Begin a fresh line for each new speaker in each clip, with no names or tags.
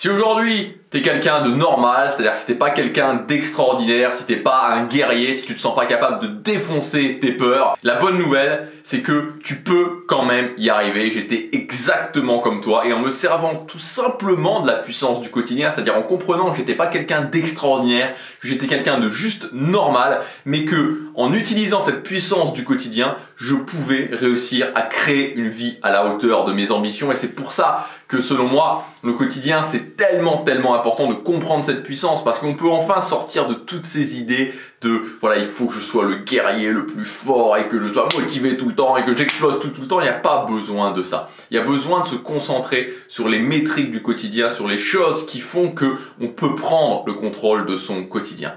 Si aujourd'hui, tu es quelqu'un de normal, c'est-à-dire que si t'es pas quelqu'un d'extraordinaire, si t'es pas un guerrier, si tu te sens pas capable de défoncer tes peurs, la bonne nouvelle, c'est que tu peux quand même y arriver. J'étais exactement comme toi et en me servant tout simplement de la puissance du quotidien, c'est-à-dire en comprenant que j'étais pas quelqu'un d'extraordinaire, que j'étais quelqu'un de juste normal, mais que en utilisant cette puissance du quotidien, je pouvais réussir à créer une vie à la hauteur de mes ambitions. Et c'est pour ça que selon moi, le quotidien, c'est tellement important de comprendre cette puissance, parce qu'on peut enfin sortir de toutes ces idées de voilà, il faut que je sois le guerrier le plus fort et que je sois motivé tout le temps et que j'explose tout le temps. Il n'y a pas besoin de ça. Il y a besoin de se concentrer sur les métriques du quotidien, sur les choses qui font que on peut prendre le contrôle de son quotidien.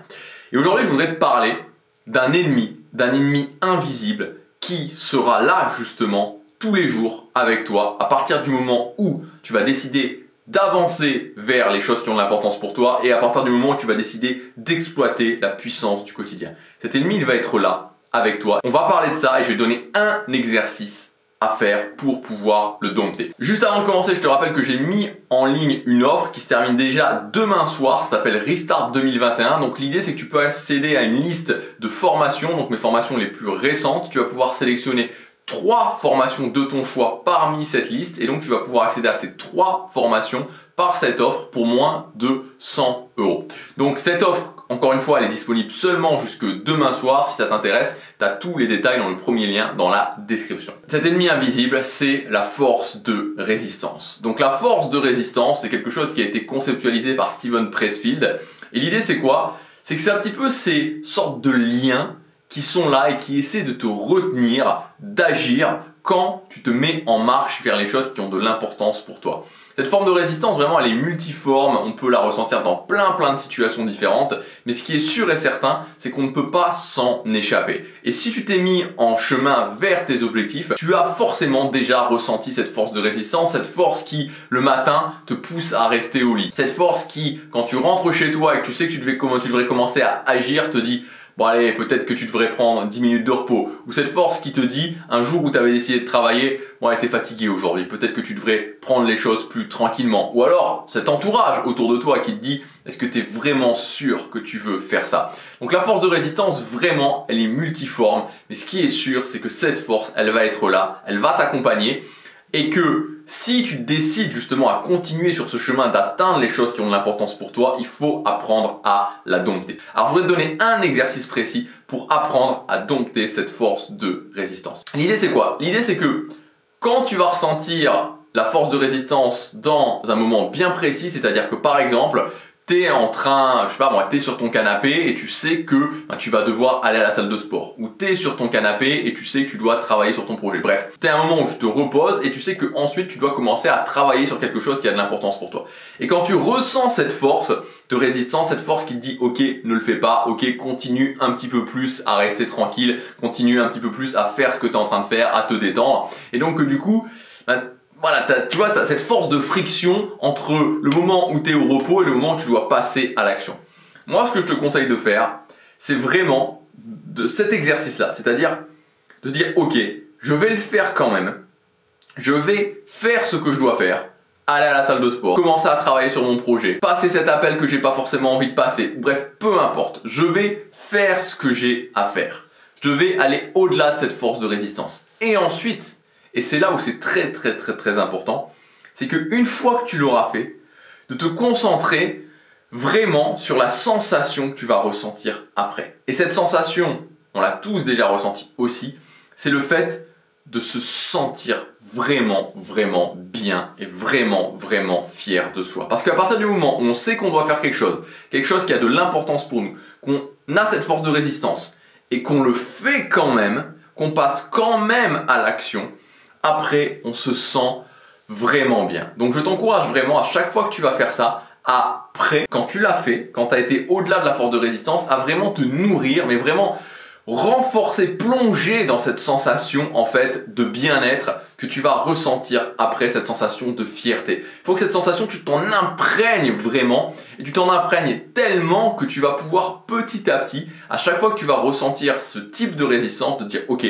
Et aujourd'hui, je voudrais te parler d'un ennemi invisible qui sera là justement tous les jours avec toi à partir du moment où tu vas décider d'avancer vers les choses qui ont de l'importance pour toi et à partir du moment où tu vas décider d'exploiter la puissance du quotidien. Cet ennemi, il va être là avec toi. On va parler de ça et je vais te donner un exercice à faire pour pouvoir le dompter. Juste avant de commencer, je te rappelle que j'ai mis en ligne une offre qui se termine déjà demain soir. Ça s'appelle Restart 2021. Donc l'idée, c'est que tu peux accéder à une liste de formations, donc mes formations les plus récentes. Tu vas pouvoir sélectionner 3 formations de ton choix parmi cette liste et donc tu vas pouvoir accéder à ces 3 formations par cette offre pour moins de 100 €. Donc cette offre, encore une fois, elle est disponible seulement jusque demain soir. Si ça t'intéresse, tu as tous les détails dans le premier lien dans la description. Cet ennemi invisible, c'est la force de résistance. Donc la force de résistance, c'est quelque chose qui a été conceptualisé par Steven Pressfield. Et l'idée, c'est quoi? C'est que c'est un petit peu ces sortes de liens qui sont là et qui essaient de te retenir d'agir quand tu te mets en marche vers les choses qui ont de l'importance pour toi. Cette forme de résistance, vraiment, elle est multiforme, on peut la ressentir dans plein de situations différentes, mais ce qui est sûr et certain, c'est qu'on ne peut pas s'en échapper. Et si tu t'es mis en chemin vers tes objectifs, tu as forcément déjà ressenti cette force de résistance, cette force qui, le matin, te pousse à rester au lit. Cette force qui, quand tu rentres chez toi et que tu sais que tu devrais commencer à agir, te dit bon allez, peut-être que tu devrais prendre 10 minutes de repos. Ou cette force qui te dit, un jour où tu avais décidé de travailler, bon allez, t'es fatigué aujourd'hui, peut-être que tu devrais prendre les choses plus tranquillement. Ou alors, cet entourage autour de toi qui te dit, est-ce que tu es vraiment sûr que tu veux faire ça? Donc la force de résistance, vraiment, elle est multiforme. Mais ce qui est sûr, c'est que cette force, elle va être là, elle va t'accompagner. Et que si tu décides justement à continuer sur ce chemin d'atteindre les choses qui ont de l'importance pour toi, il faut apprendre à la dompter. Alors je voudrais te donner un exercice précis pour apprendre à dompter cette force de résistance. L'idée c'est quoi? L'idée c'est que quand tu vas ressentir la force de résistance dans un moment bien précis, c'est-à-dire que par exemple, t'es en train, je sais pas moi, t'es sur ton canapé et tu sais que tu vas devoir aller à la salle de sport. Ou t'es sur ton canapé et tu sais que tu dois travailler sur ton projet. Bref, t'es à un moment où tu te reposes et tu sais que ensuite tu dois commencer à travailler sur quelque chose qui a de l'importance pour toi. Et quand tu ressens cette force de résistance, cette force qui te dit ok, ne le fais pas, ok, continue un petit peu plus à rester tranquille, continue un petit peu plus à faire ce que tu es en train de faire, à te détendre. Et donc du coup, voilà, tu vois, t'as cette force de friction entre le moment où tu es au repos et le moment où tu dois passer à l'action. Moi, ce que je te conseille de faire, c'est vraiment de cet exercice-là, c'est-à-dire de dire ok, je vais le faire quand même, je vais faire ce que je dois faire, aller à la salle de sport, commencer à travailler sur mon projet, passer cet appel que j'ai pas forcément envie de passer, bref, peu importe, je vais faire ce que j'ai à faire. Je vais aller au-delà de cette force de résistance. Et ensuite, et c'est là où c'est très important, c'est qu'une fois que tu l'auras fait, de te concentrer vraiment sur la sensation que tu vas ressentir après. Et cette sensation, on l'a tous déjà ressenti aussi, c'est le fait de se sentir vraiment bien et vraiment fier de soi. Parce qu'à partir du moment où on sait qu'on doit faire quelque chose qui a de l'importance pour nous, qu'on a cette force de résistance et qu'on le fait quand même, qu'on passe quand même à l'action, après, on se sent vraiment bien. Donc je t'encourage vraiment à chaque fois que tu vas faire ça, après, quand tu l'as fait, quand tu as été au-delà de la force de résistance, à vraiment te nourrir, mais vraiment renforcer, plonger dans cette sensation en fait de bien-être que tu vas ressentir après, cette sensation de fierté. Il faut que cette sensation, tu t'en imprègnes vraiment et tu t'en imprègnes tellement que tu vas pouvoir petit à petit, à chaque fois que tu vas ressentir ce type de résistance, te dire ok,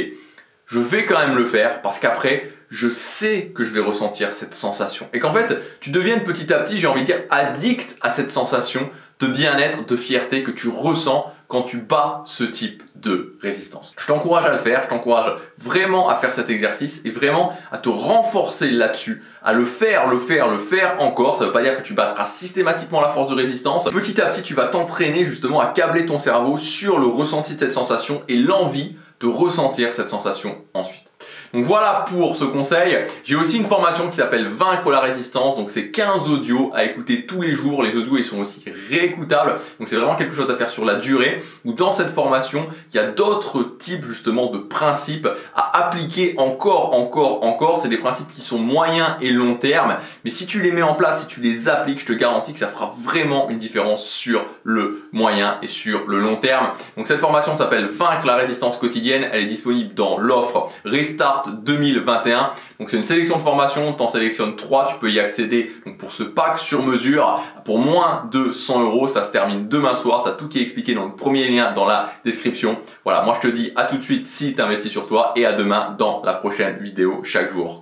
je vais quand même le faire parce qu'après, je sais que je vais ressentir cette sensation. Et qu'en fait, tu deviennes petit à petit, j'ai envie de dire, addict à cette sensation de bien-être, de fierté que tu ressens quand tu bats ce type de résistance. Je t'encourage à le faire, je t'encourage vraiment à faire cet exercice et vraiment à te renforcer là-dessus, à le faire encore. Ça ne veut pas dire que tu battras systématiquement la force de résistance. Petit à petit, tu vas t'entraîner justement à câbler ton cerveau sur le ressenti de cette sensation et l'envie de ressentir cette sensation ensuite. Donc voilà pour ce conseil. J'ai aussi une formation qui s'appelle Vaincre la résistance. Donc c'est 15 audios à écouter tous les jours. Les audios ils sont aussi réécoutables. Donc c'est vraiment quelque chose à faire sur la durée. Où dans cette formation, il y a d'autres types justement de principes à appliquer encore. C'est des principes qui sont moyens et long terme. Mais si tu les mets en place, si tu les appliques, je te garantis que ça fera vraiment une différence sur le moyen et sur le long terme. Donc cette formation s'appelle Vaincre la résistance quotidienne. Elle est disponible dans l'offre Restart 2021. Donc c'est une sélection de formations, tu en sélectionnes 3, tu peux y accéder donc pour ce pack sur mesure pour moins de 100 €. Ça se termine demain soir, tu as tout qui est expliqué dans le premier lien dans la description. Voilà, moi je te dis à tout de suite si tu investis sur toi et à demain dans la prochaine vidéo chaque jour.